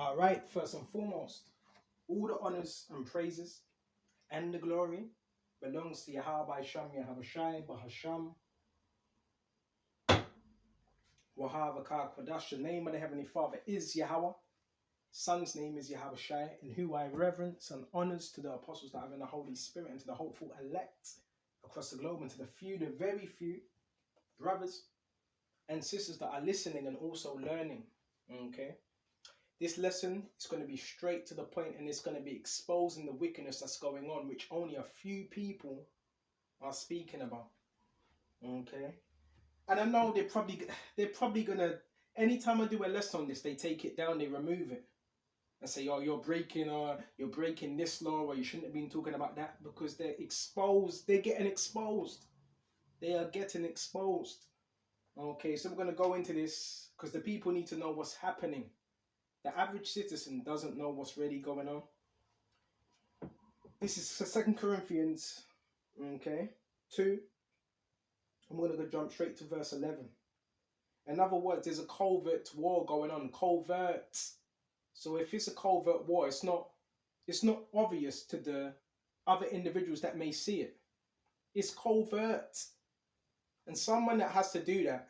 All right, first and foremost, all the honors and praises and the glory belongs to Yahweh Sham Yahabashai Bahasham Wahavaka Kwadash. The name of the Heavenly Father is Yahweh. Son's name is Yahabashai, in who I reverence and honors to the apostles that have in the Holy Spirit and to the hopeful elect across the globe and to the few, the very few brothers and sisters that are listening and also learning. Okay. This lesson is going to be straight to the point and it's going to be exposing the wickedness that's going on, which only a few people are speaking about. Okay. And I know they're probably going to, anytime I do a lesson on this, they take it down, they remove it and say, oh, you're breaking this law, or you shouldn't have been talking about that, because they're exposed. They're getting exposed. They are getting exposed. Okay. So we're going to go into this because the people need to know what's happening. The average citizen doesn't know what's really going on. This is 2 Corinthians, okay, 2. I'm going to jump straight to verse 11. In other words, there's a covert war going on. Covert. So if it's a covert war, it's not obvious to the other individuals that may see it. It's covert. And someone that has to do that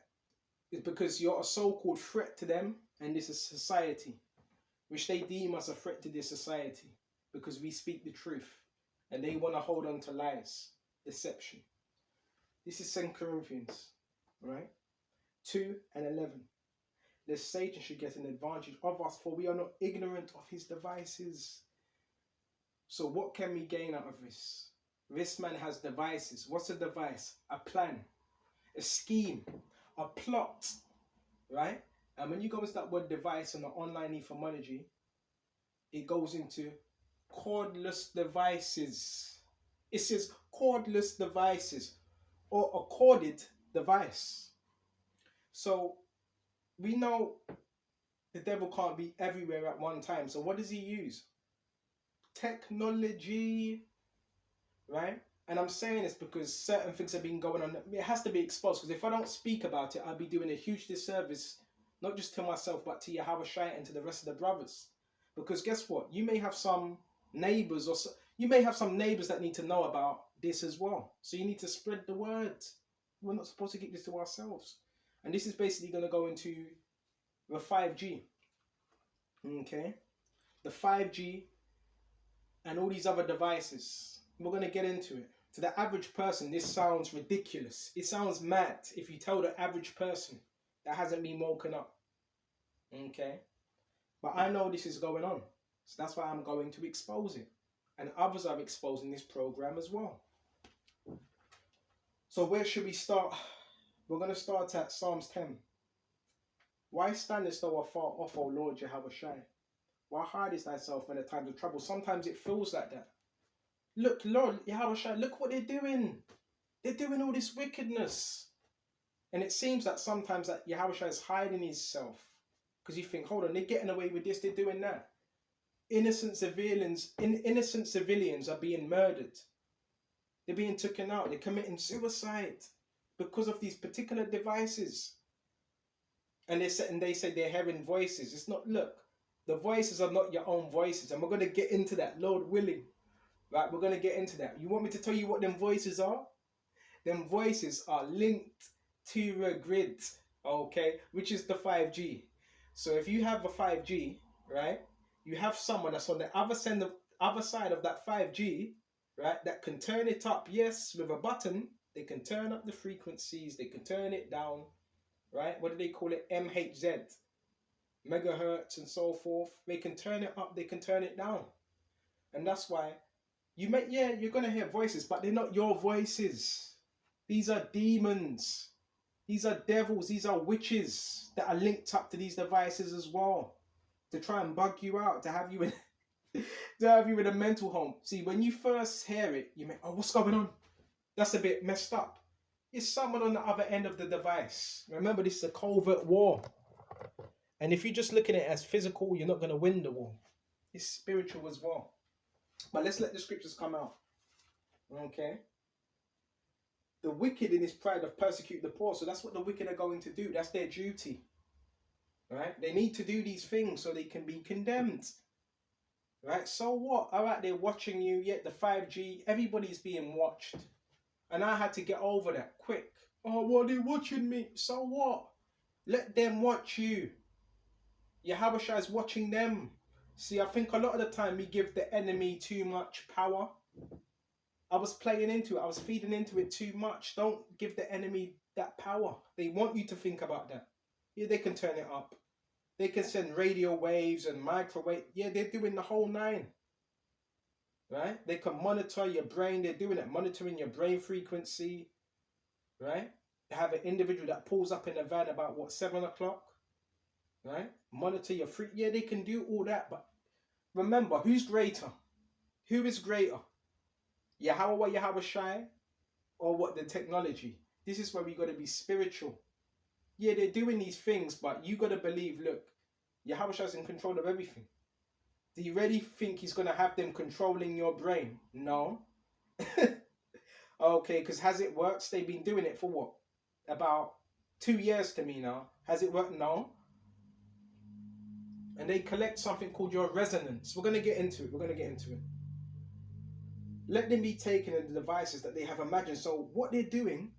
is because you're a so-called threat to them, and this is society, which they deem as a threat to this society because we speak the truth and they want to hold on to lies, deception. This is 2 Corinthians, right? 2 and 11. Lest Satan should get an advantage of us, for we are not ignorant of his devices. So what can we gain out of this? This man has devices. What's a device? A plan, a scheme, a plot, right? And when you go into that word device in the online etymology, it goes into cordless devices. It says cordless devices or a corded device. So we know the devil can't be everywhere at one time. So what does he use? Technology, right? And I'm saying this because certain things have been going on. It has to be exposed, because if I don't speak about it, I'll be doing a huge disservice, not just to myself, but to Yahweh and to the rest of the brothers. Because guess what? You may have some neighbors that need to know about this as well. So you need to spread the word. We're not supposed to keep this to ourselves. And this is basically going to go into the 5G. Okay? The 5G and all these other devices. We're going to get into it. To the average person, this sounds ridiculous. It sounds mad if you tell the average person that hasn't been woken up. Okay? But I know this is going on. So that's why I'm going to expose it. And others are exposing this program as well. So where should we start? We're going to start at Psalms 10. Why standest thou afar off, O Lord Jehovah? Why hidest thyself in the times of trouble? Sometimes it feels like that. Look, Lord Yahweh, look what they're doing. They're doing all this wickedness. And it seems that sometimes that Yahweh is hiding himself. Because you think, hold on, they're getting away with this, they're doing that. Innocent civilians are being murdered. They're being taken out. They're committing suicide because of these particular devices. And they say they're hearing voices. It's not, look, the voices are not your own voices. And we're going to get into that, Lord willing. Right, we're going to get into that. You want me to tell you what them voices are? Them voices are linked to a grid, okay, which is the 5G. So if you have a 5G, right, you have someone that's on the other side of that 5G, right, that can turn it up. Yes, with a button, they can turn up the frequencies, they can turn it down, right? What do they call it? MHz, megahertz and so forth. They can turn it up, they can turn it down. And that's why you're going to hear voices, but they're not your voices. These are demons. These are devils. These are witches that are linked up to these devices as well, to try and bug you out, to have you in a mental home. See, when you first hear it, you may, oh, what's going on? That's a bit messed up. It's someone on the other end of the device. Remember, this is a covert war. And if you're just looking at it as physical, you're not going to win the war. It's spiritual as well. But let's let the scriptures come out. Okay? The wicked in his pride have persecuted the poor. So that's what the wicked are going to do. That's their duty. Right? They need to do these things so they can be condemned. Right? So what? All right, they're watching you. Yet the 5G, everybody's being watched. And I had to get over that quick. Oh, what are they watching me? So what? Let them watch you. Yahushua is watching them. See, I think a lot of the time we give the enemy too much power. I was playing into it. I was feeding into it too much. Don't give the enemy that power. They want you to think about that. Yeah, they can turn it up. They can send radio waves and microwave. Yeah, they're doing the whole nine. Right? They can monitor your brain. They're doing it, monitoring your brain frequency. Right? They have an individual that pulls up in a van about, what, 7 o'clock? Right? Monitor your free. Yeah, they can do all that. But remember, who's greater? Who is greater? Yahweh Shai, or what, the technology? This is where we got to be spiritual. Yeah, they're doing these things, but you got to believe, look, Yahweh Shai's in control of everything. Do you really think he's going to have them controlling your brain? No. Okay, because has it worked? They've been doing it for what? About 2 years to me now. Has it worked? No. And they collect something called your resonance. We're going to get into it. Let them be taken in the devices that they have imagined. So what they're doing,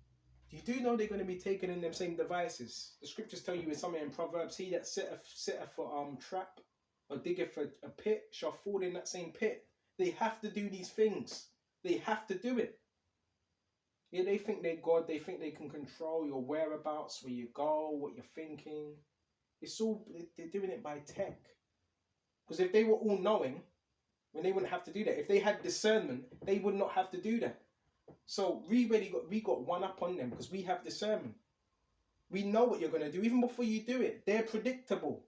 you do know they're going to be taken in them same devices. The scriptures tell you in somewhere in Proverbs, he that sitteth for trap or diggeth for a pit shall fall in that same pit. They have to do these things. They have to do it. Yeah, they think they're God. They think they can control your whereabouts, where you go, what you're thinking. It's all, they're doing it by tech. Because if they were all knowing, when they wouldn't have to do that. If they had discernment, they would not have to do that. So we got one up on them because we have discernment. We know what you're going to do even before you do it. They're predictable.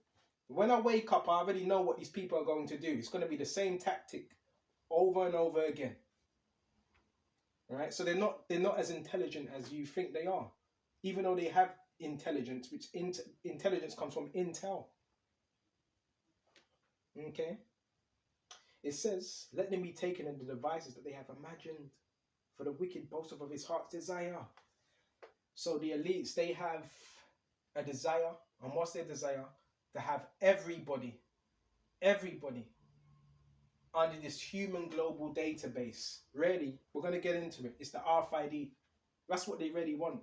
When I wake up, I already know what these people are going to do. It's going to be the same tactic over and over again. All right? So they're not as intelligent as you think they are, even though they have intelligence, which intelligence comes from intel. Okay. It says, let them be taken in the devices that they have imagined, for the wicked boasteth of his heart's desire. So the elites, they have a desire, and what's their desire? To have everybody under this human global database. Really, we're going to get into it. It's the RFID. That's what they really want,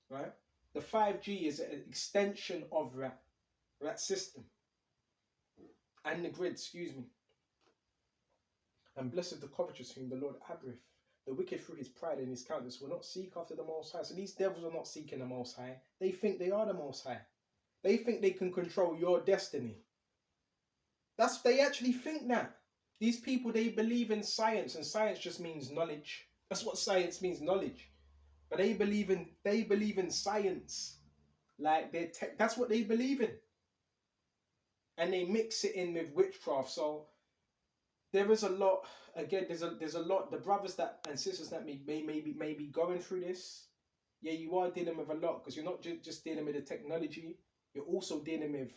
right? The 5G is an extension of that system. And the grid, excuse me. And blessed the covetous whom the Lord abhorreth. The wicked through his pride and his countenance will not seek after the Most High. So these devils are not seeking the Most High. They think they are the Most High. They think they can control your destiny. They actually think that. These people, they believe in science, and science just means knowledge. That's what science means, knowledge. But they believe in science. Like that's what they believe in. And they mix it in with witchcraft. So there is a lot, again, there's a lot, the brothers that and sisters that may be going through this, yeah, you are dealing with a lot, because you're not just dealing with the technology, you're also dealing with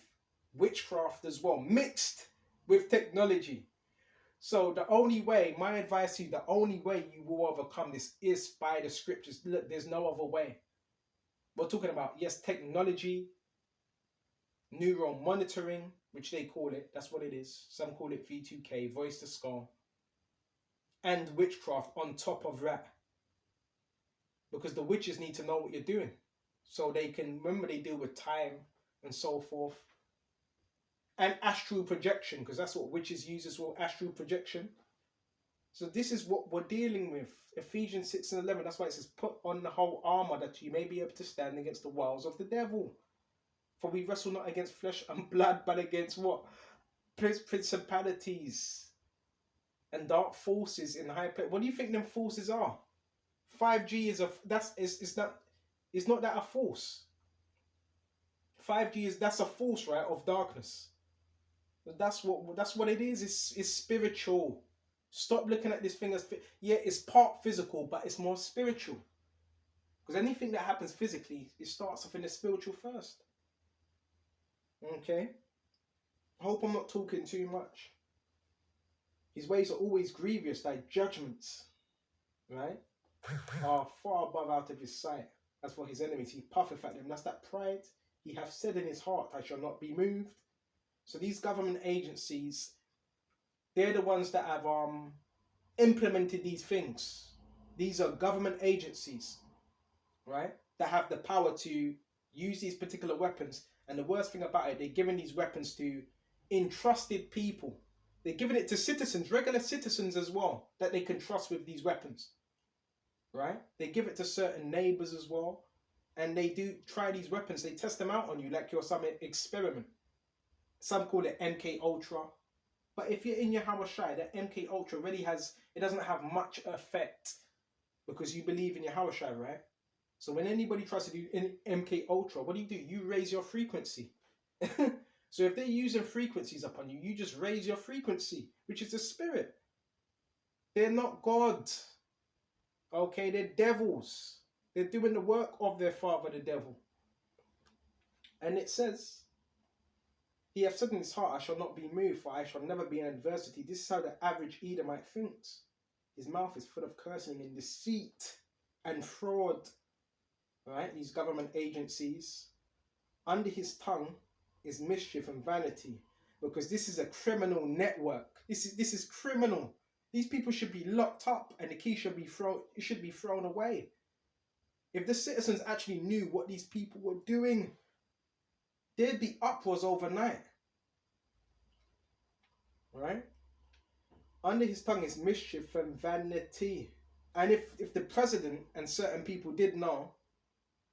witchcraft as well, mixed with technology. So the only way, my advice to you, the only way you will overcome this is by the scriptures. Look, there's no other way. We're talking about, yes, technology, neural monitoring, which they call it, that's what it is. Some call it V2K, voice to skull, and witchcraft on top of that. Because the witches need to know what you're doing. So they can, remember, they deal with time and so forth. And astral projection, because that's what witches use as well, astral projection. So this is what we're dealing with. Ephesians 6:11, that's why it says, put on the whole armor that you may be able to stand against the wiles of the devil. For we wrestle not against flesh and blood, but against what? Principalities and dark forces in high place. What do you think them forces are? 5G is it's not that a force. 5G that's a force, right, of darkness. That's what it is. It's spiritual. Stop looking at this thing as it's part physical, but it's more spiritual. Because anything that happens physically, it starts off in the spiritual first. Okay? I hope I'm not talking too much. His ways are always grievous, like judgments, right? Are far above out of his sight. As for his enemies, he puffeth at them. That's that pride. He hath said in his heart, I shall not be moved. So these government agencies, they're the ones that have implemented these things. These are government agencies, right, that have the power to use these particular weapons. And the worst thing about it, they're giving these weapons to entrusted people. They're giving it to citizens, regular citizens as well, that they can trust with these weapons, right? They give it to certain neighbors as well. And they do try these weapons. They test them out on you like you're some experiment. Some call it MK Ultra. But if you're in your Hawashai, that MK Ultra really it doesn't have much effect because you believe in your Hawashai, right? So when anybody tries to do MK Ultra, what do? You raise your frequency. So if they're using frequencies upon you, you just raise your frequency, which is the spirit. They're not God. Okay, they're devils. They're doing the work of their father, the devil. And it says, he hath said in his heart, I shall not be moved, for I shall never be in adversity. This is how the average Edomite thinks. His mouth is full of cursing and deceit and fraud. Right? These government agencies. Under his tongue is mischief and vanity. Because this is a criminal network. This is criminal. These people should be locked up and the key should be thrown away. If the citizens actually knew what these people were doing, there'd be uproars overnight. Right? Under his tongue is mischief and vanity. And if the president and certain people did know,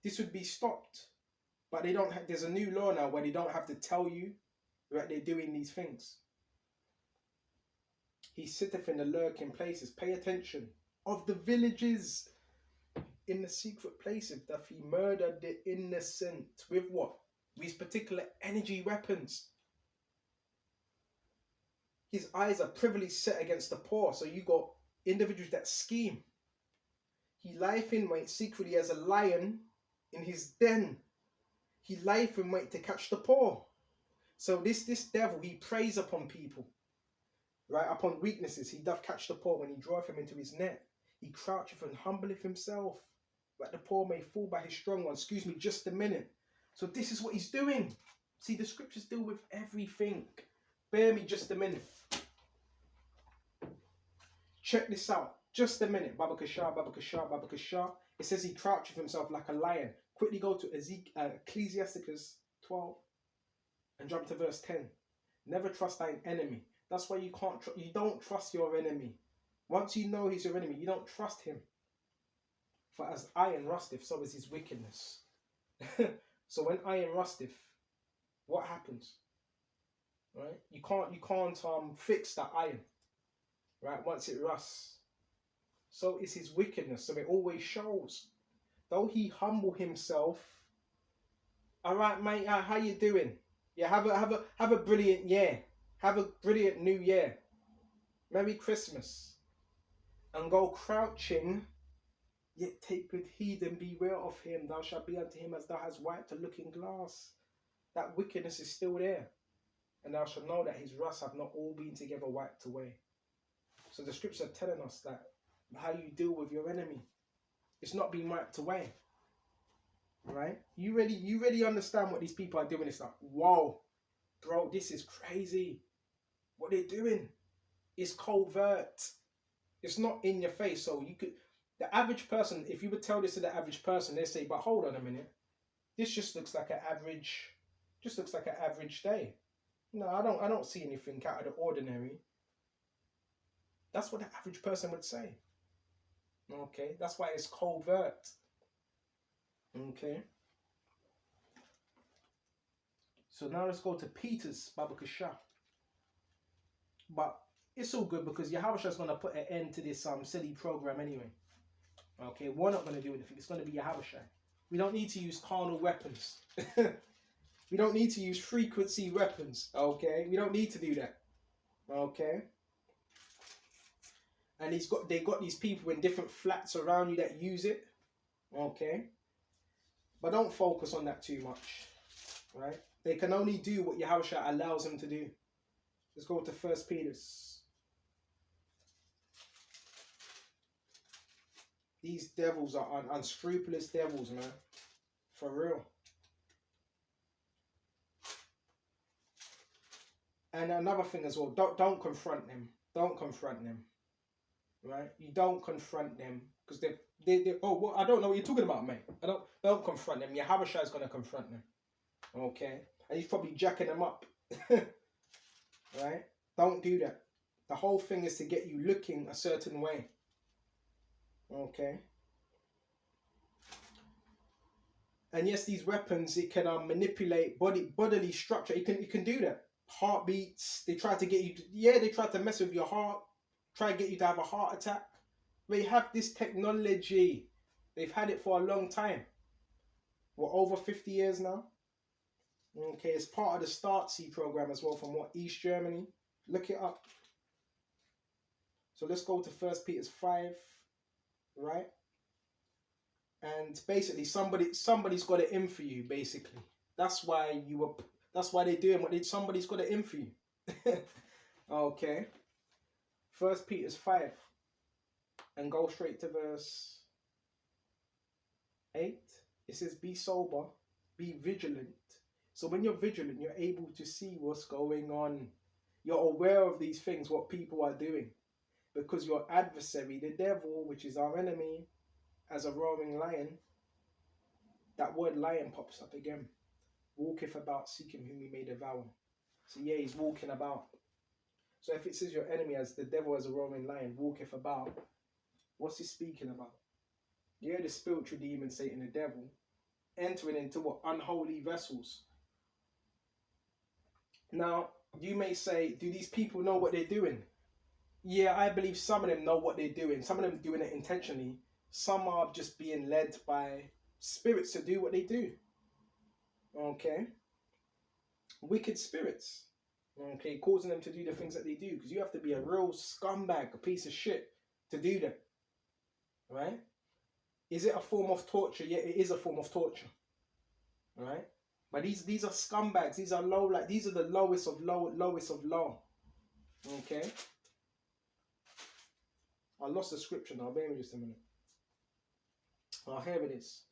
this would be stopped. But they don't have, there's a new law now where they don't have to tell you that they're doing these things. He sitteth in the lurking places. Pay attention. Of the villages, in the secret places, doth he murder the innocent. With what? With particular energy weapons. His eyes are privily set against the poor. So you got individuals that scheme. He lieth in wait secretly as a lion in his den. He lieth in wait to catch the poor. So this devil, he preys upon people. Right, upon weaknesses. He doth catch the poor when he draweth him into his net. He croucheth and humbleth himself, that the poor may fall by his strong one. Excuse me, just a minute. So this is what he's doing. See, the scriptures deal with everything. Bear me just a minute. Check this out. Just a minute. Baba Kashar, Baba Kashar, Baba Kashar. It says he croucheth himself like a lion. Quickly go to Ecclesiasticus 12 and jump to verse 10. Never trust thine enemy. That's why you don't trust your enemy. Once you know he's your enemy, you don't trust him. For as iron rusteth, so is his wickedness. So when iron rusteth, what happens? Right? You can't fix that iron. Right? Once it rusts. So is his wickedness. So it always shows. Though he humble himself. All right, mate. How you doing? Yeah, have a brilliant year. Have a brilliant new year. Merry Christmas. And go crouching, yet take good heed and beware of him. Thou shalt be unto him as thou hast wiped a looking glass. That wickedness is still there. And thou shalt know that his rust have not all been together wiped away. So the scriptures are telling us that how you deal with your enemy. It's not being wiped away. Right? You really understand what these people are doing. It's like, whoa, bro, this is crazy. What they're doing is covert. It's not in your face. So the average person, if you would tell this to the average person, they say, but hold on a minute. This just looks like an average day. No, I don't see anything out of the ordinary. That's what the average person would say. Okay, that's why it's covert. Okay. So now let's go to Peter's Baba Kashah. But it's all good because Yahweh is going to put an end to this silly program anyway. Okay, we're not going to do anything. It's going to be Yahweh. We don't need to use carnal weapons. We don't need to use frequency weapons. Okay, we don't need to do that. Okay. And they got these people in different flats around you that use it. Okay. But don't focus on that too much. Right? They can only do what Yahweh allows them to do. Let's go to 1 Peter's. These devils are unscrupulous devils, man. For real. And another thing as well, don't confront them. Don't confront them. Right? You don't confront them because they oh well, I don't know what you're talking about, mate. I don't confront them. Your Habashah is gonna confront them. Okay? And he's probably jacking them up. Right? Don't do that. The whole thing is to get you looking a certain way. Okay? And yes, these weapons, it can manipulate bodily structure. You can do that. Heartbeats. They try to get you to, they try to mess with your heart. Try to get you to have a heart attack. They have this technology. They've had it for a long time. We're over 50 years now. Okay, it's part of the StartSee program as well from East Germany. Look it up. So let's go to 1 Peter 5, right? And basically somebody's got it in for you, basically. That's why they're doing somebody's got it in for you. Okay. 1 Peter 5. And go straight to verse 8. It says, be sober, be vigilant. So when you're vigilant, you're able to see what's going on. You're aware of these things, what people are doing. Because your adversary, the devil, which is our enemy, as a roaring lion, that word lion pops up again. Walketh about, seeking whom he may devour. So yeah, he's walking about. So if it says your enemy as the devil as a roaring lion, walketh about, what's he speaking about? Yeah, the spiritual demon, Satan, the devil, entering into what? Unholy vessels. Now, you may say, do these people know what they're doing? Yeah, I believe some of them know what they're doing. Some of them are doing it intentionally. Some are just being led by spirits to do what they do. Okay? Wicked spirits. Okay? Causing them to do the things that they do. Because you have to be a real scumbag, a piece of shit, to do that. Right? Is it a form of torture? Yeah, it is a form of torture. Right? But these are scumbags. These are low, like these are the lowest of low, lowest of low. Okay? I lost the scripture now. Bear with me just a minute. Oh, here it is.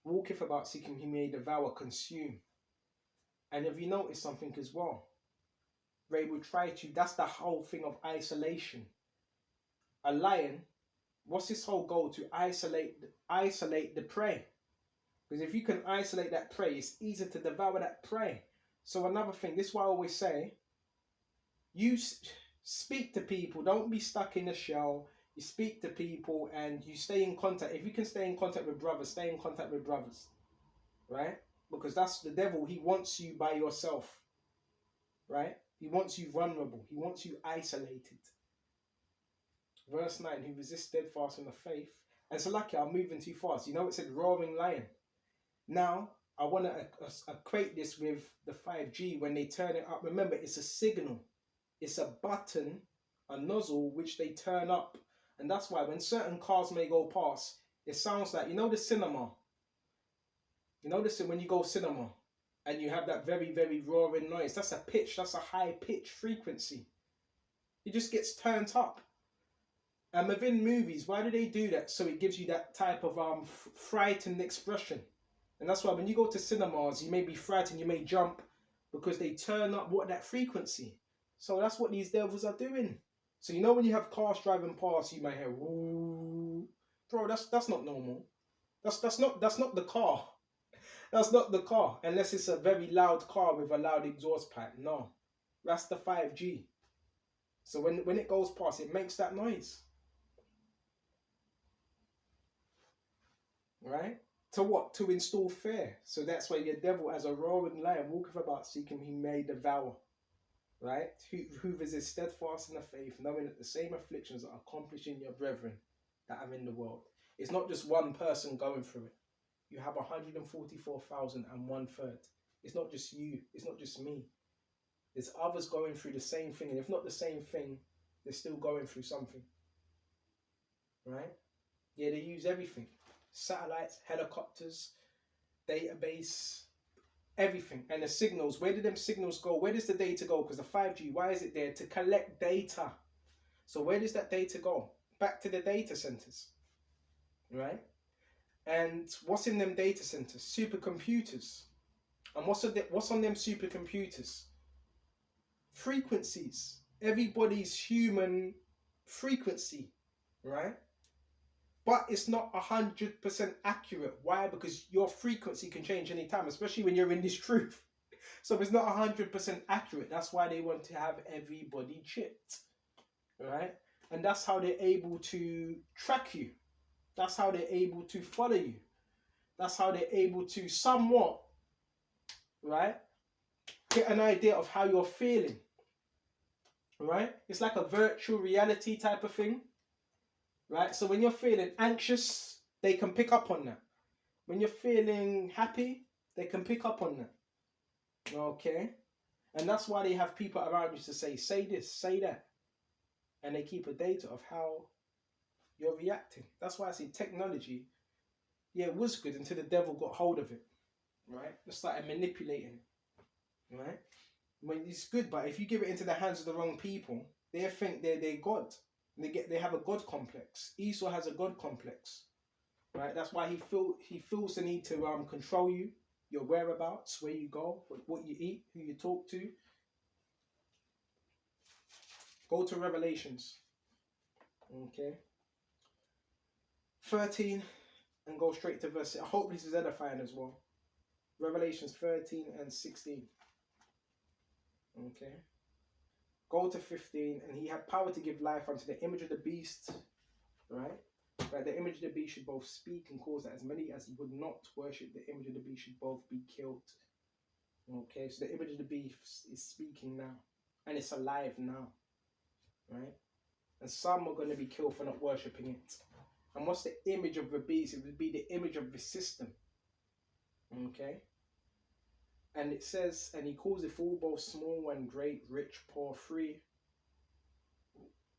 Walketh about, seeking he may devour, consume. And if you notice something as well, they will try to, that's the whole thing of isolation. A lion, what's his whole goal? To isolate the prey. Because if you can isolate that prey, it's easier to devour that prey. So another thing, this is why I always say, you speak to people, don't be stuck in a shell. You speak to people and you stay in contact. If you can stay in contact with brothers, stay in contact with brothers. Right? Because that's the devil. He wants you by yourself. Right? He wants you vulnerable. He wants you isolated. Verse 9, who resists steadfast in the faith. And so lucky, I'm moving too fast. You know it said roaring lion. Now, I want to equate this with the 5G when they turn it up. Remember, it's a signal. It's a button, a nozzle, which they turn up. And that's why when certain cars may go past, it sounds like, you know the cinema? You know this when you go cinema and you have that very, very roaring noise. That's a pitch. That's a high pitch frequency. It just gets turned up. And within movies, why do they do that? So it gives you that type of frightened expression. And that's why when you go to cinemas, you may be frightened, you may jump because they turn up that frequency. So that's what these devils are doing. So you know when you have cars driving past, you might hear, "Woo." Bro, that's not normal. That's not the car. That's not the car, unless it's a very loud car with a loud exhaust pipe. No, that's the 5G. So when it goes past, it makes that noise. Right? To what? To install fear. So that's why your devil, as a roaring lion, walketh about, seeking he may devour. Right? Who is steadfast in the faith, knowing that the same afflictions are accomplished in your brethren that are in the world. It's not just one person going through it. You have 144,000 and 1/3. It's not just you. It's not just me. There's others going through the same thing. And if not the same thing, they're still going through something. Right? Yeah, they use everything. Satellites, helicopters, database, everything. And the signals, where do them signals go? Where does the data go? Because the 5G, why is it there? To collect data. So where does that data go? Back to the data centers. Right? And what's in them data centers? Supercomputers. And what's on them supercomputers? frequencies. Everybody's human frequency, right? But it's not 100% accurate. Why? Because your frequency can change anytime, especially when you're in this truth. So it's not 100% accurate. That's why they want to have everybody chipped, right? And that's how they're able to track you. That's how they're able to follow you. That's how they're able to somewhat, right, get an idea of how you're feeling, right? It's like a virtual reality type of thing, right? So when you're feeling anxious, they can pick up on that. When you're feeling happy, they can pick up on that. Okay? And that's why they have people around you to say this, say that. And they keep a data of how you're reacting. That's why I say technology, yeah, it was good until the devil got hold of it, right? They started manipulating it, right? When it's good, but if you give it into the hands of the wrong people, they think they're God. They have a God complex. Esau has a God complex, right? That's why he feels the need to control you, your whereabouts, where you go, what you eat, who you talk to. Go to Revelations, okay, 13, and go straight to verse. I hope this is edifying as well. Revelations 13 and 16. Okay. Go to 15, and he had power to give life unto the image of the beast, right? Right, the image of the beast should both speak and cause that as many as would not worship the image of the beast should both be killed. Okay, so the image of the beast is speaking now, and it's alive now, right? And some are going to be killed for not worshipping it. And what's the image of the beast? It would be the image of the system. Okay. And it says, and he calls it fool, both small and great, rich, poor, free.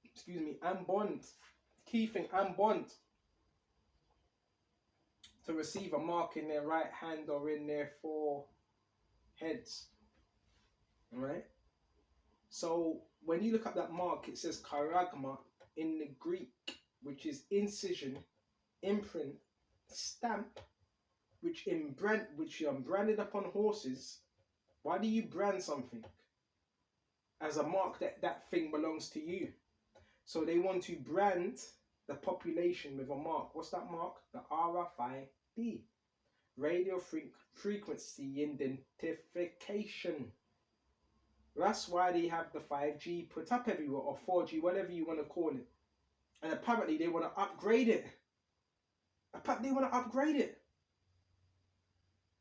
Excuse me, and bond. Key thing, and bond. To receive a mark in their right hand or in their foreheads. Alright? So when you look up that mark, it says charagma in the Greek, which is incision, imprint, stamp, which branded upon horses. Why do you brand something? As a mark that thing belongs to you. So they want to brand the population with a mark. What's that mark? The RFID. Radio frequency identification. That's why they have the 5G put up everywhere, or 4G, whatever you want to call it. And apparently they want to upgrade it.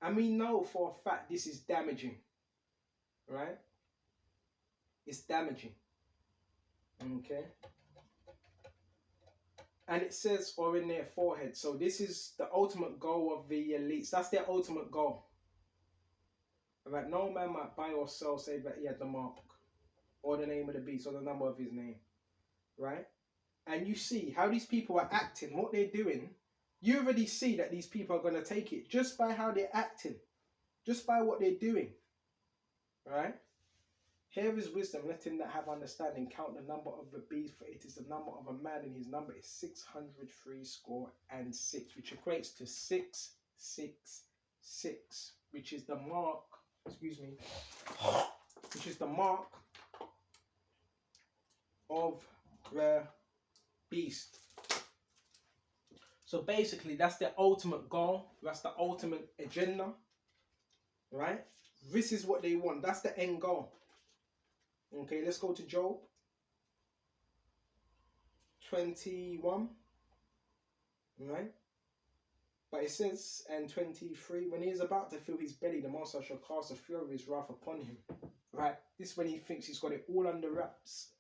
And we know for a fact this is damaging. Right? It's damaging. Okay? And it says, or in their forehead. So this is the ultimate goal of the elites. That's their ultimate goal. Right? No man might buy or sell save that he had the mark, or the name of the beast, or the number of his name. Right? And you see how these people are acting, what they're doing. You already see that these people are going to take it just by how they're acting, just by what they're doing. Right? Here is wisdom, let him that have understanding count the number of the beast, for it is the number of a man, and his number is 666, which equates to 666, which is the mark, which is the mark of the beast. So basically, that's the ultimate goal. That's the ultimate agenda, right? This is what they want. That's the end goal. Okay, let's go to Job 21, right? But it says, and 23, when he is about to fill his belly, the Master shall cast the fury of his wrath upon him, right? This is when he thinks he's got it all under wraps,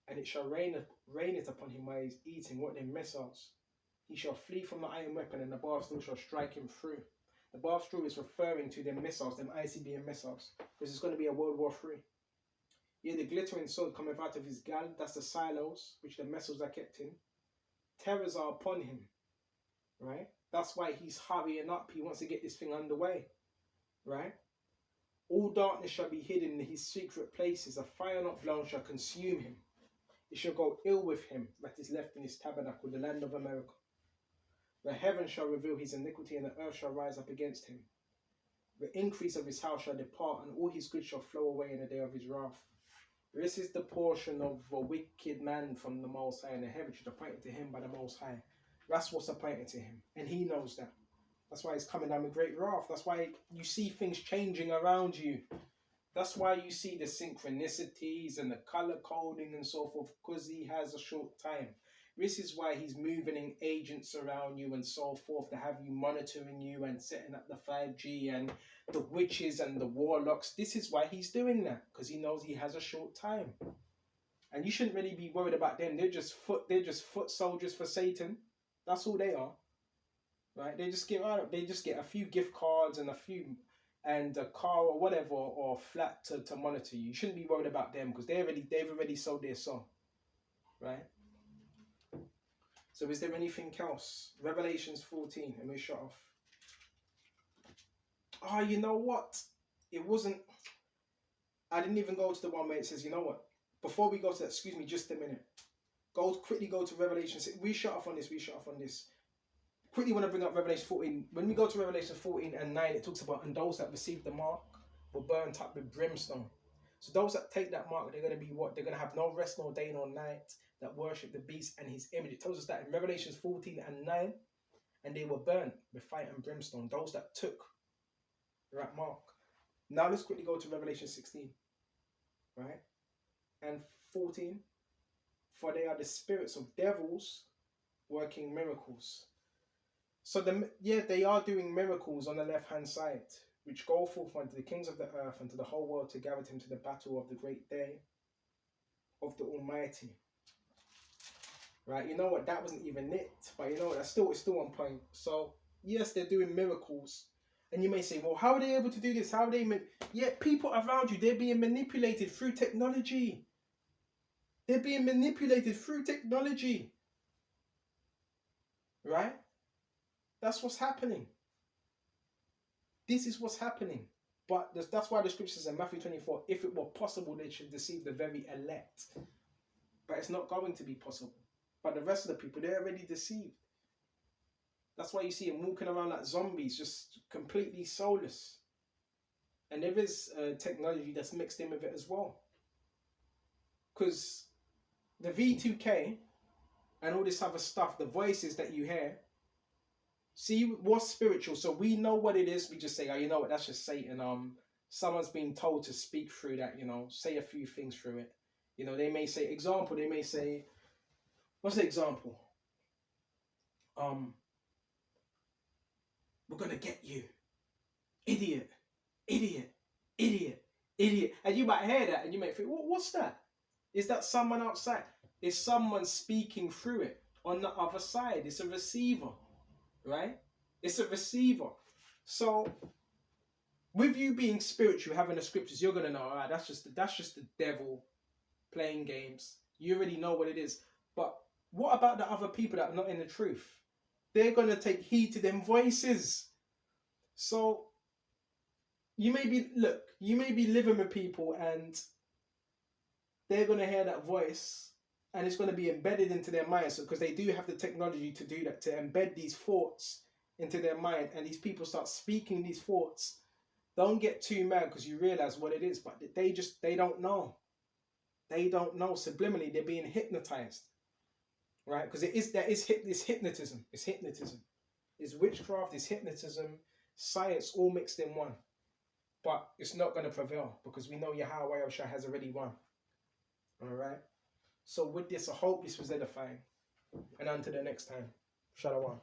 and it shall rain it upon him while he's eating what them missiles. He shall flee from the iron weapon, and the bar of steel shall strike him through. The bar of steel is referring to them missiles, them ICBM missiles, because it's going to be a World War III. Yeah, the glittering sword cometh out of his gall, that's the silos, which the missiles are kept in. Terrors are upon him, right? That's why he's hurrying up. He wants to get this thing underway, right? All darkness shall be hidden in his secret places. A fire not blown shall consume him. It shall go ill with him that is left in his tabernacle, the land of America. The heaven shall reveal his iniquity, and the earth shall rise up against him. The increase of his house shall depart, and all his goods shall flow away in the day of his wrath. This is the portion of a wicked man from the Most High, and the heritage appointed to him by the Most High. That's what's appointed to him, and he knows that. That's why he's coming down with great wrath. That's why you see things changing around you. That's why you see the synchronicities and the color coding and so forth, because he has a short time. This is why he's moving in agents around you and so forth to have you monitoring you and setting up the 5G and the witches and the warlocks. This is why he's doing that, because he knows he has a short time. And you shouldn't really be worried about them. They're just foot soldiers for Satan. That's all they are. Right? They just get a few gift cards and a car or whatever or flat to monitor you. You shouldn't be worried about them because they've already sold their soul. Right? So is there anything else? Revelations 14, and we shut off. Oh, you know what? It wasn't. I didn't even go to the one where it says, you know what? Before we go to that, excuse me, just a minute. Quickly go to Revelation 6. We shut off on this. Quickly want to bring up Revelation 14. When we go to Revelation 14 and 9, it talks about, and those that receive the mark were burnt up with brimstone. So those that take that mark, they're going to be what? They're going to have no rest, nor day, nor night, that worship the beast and his image. It tells us that in Revelation 14 and 9, and they were burnt with fire and brimstone. Those that took that mark. Now let's quickly go to Revelation 16, right? And 14. For they are the spirits of devils working miracles. So they are doing miracles on the left-hand side, which go forth unto the kings of the earth and to the whole world to gather him to the battle of the great day of the Almighty. Right? You know what? That wasn't even it, but you know what? It's still on point. So yes, they're doing miracles, and you may say, well, how are they able to do this? How are they? People around you, they're being manipulated through technology. They're being manipulated through technology. Right? That's what's happening. This is what's happening. But that's why the scriptures in Matthew 24, if it were possible, they should deceive the very elect. But it's not going to be possible. But the rest of the people, they're already deceived. That's why you see them walking around like zombies, just completely soulless. And there is technology that's mixed in with it as well. Because the V2K and all this other stuff, the voices that you hear, see what's spiritual. So we know what it is. We just say, oh, you know what, that's just Satan. Someone's been told to speak through that, say a few things through it. They may say, what's the example? We're gonna get you. Idiot. And you might hear that and you might think, what's that? Is that someone outside? Is someone speaking through it on the other side? It's a receiver. Right? It's a receiver. So with you being spiritual, having the scriptures, you're gonna know, all right, that's just the devil playing games. You already know what it is. But what about the other people that are not in the truth? They're gonna take heed to them voices. So you may be living with people and they're gonna hear that voice. And it's going to be embedded into their mind. So, because they do have the technology to do that, to embed these thoughts into their mind. And these people start speaking these thoughts. Don't get too mad because you realize what it is. But they don't know. They don't know. Subliminally, they're being hypnotized. Right? Because it's hypnotism. It's hypnotism. It's witchcraft, it's hypnotism, science, all mixed in one. But it's not going to prevail because we know Yahweh Shah has already won. All right? So with this, I hope this was edifying. And until the next time, Shalom.